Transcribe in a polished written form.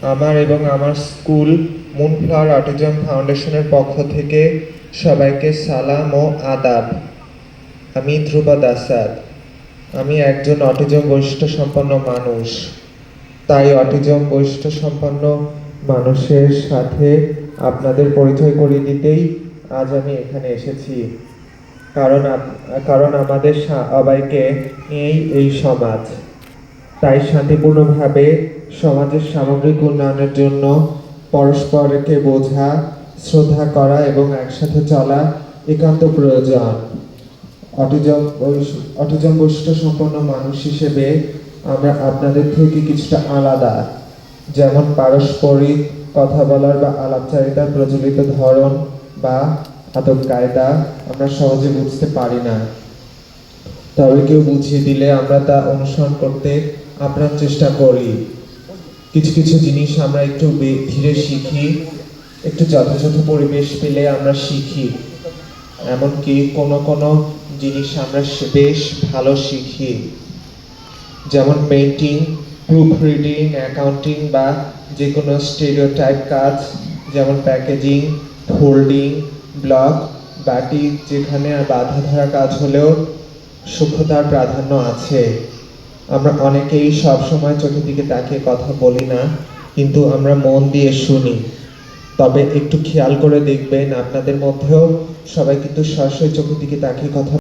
আমার এবং আমার স্কুল মুনফ্লাওয়ার অটিজম ফাউন্ডেশনের পক্ষ থেকে সবাইকে সালাম ও আদাব। আমি ধ্রুপদ আসাদ। আমি একজন অটিজম বৈশিষ্ট্য সম্পন্ন মানুষ। তাই অটিজম বৈশিষ্ট্য সম্পন্ন মানুষের সাথে আপনাদের পরিচয় করিয়ে দিতেই আজ আমি এখানে এসেছি। কারণ আমাদের সবাইকে নিয়েই এই সমাজ। তাই শান্তিপূর্ণভাবে সমাজের সামগ্রিক উন্নয়নের জন্য পরস্পরকে বোঝা, শ্রদ্ধা করা এবং একসাথে চলা একান্ত প্রয়োজন। অটিজম বৈশিষ্ট্য সম্পন্ন মানুষ হিসেবে আমরা আপনাদের থেকে কিছুটা আলাদা। যেমন পারস্পরিক কথা বলার বা আলাপচারিতার প্রচলিত ধরন বা আদব কায়দা আমরা সহজে বুঝতে পারি না, তবে কেউ বুঝিয়ে দিলে আমরা তা অনুসরণ করতে আপ্রাণ চেষ্টা করি। কিছু কিছু জিনিস আমরা একটু ধীরে শিখি, একটু যথাযথ পরিবেশ পেলে আমরা শিখি। এমনকি কোনো কোনো জিনিস আমরা বেশ ভালো শিখি, যেমন পেন্টিং, প্রুফ রিডিং, অ্যাকাউন্টিং বা যে কোনো স্টেরিওটাইপ কাজ, যেমন প্যাকেজিং, ফোল্ডিং, ব্লক, বাটিক, যেখানে বাধা ধরা কাজ হলেও সূক্ষ্মতার প্রাধান্য আছে। আমরা অনেকেই সবসময় চোখের দিকে তাকিয়ে কথা বলি না, কিন্তু আমরা মন দিয়ে শুনি। তবে একটু খেয়াল করে দেখবেন আপনাদের মধ্যেও সবাই কিন্তু সরাসরি চোখের দিকে তাকিয়ে কথা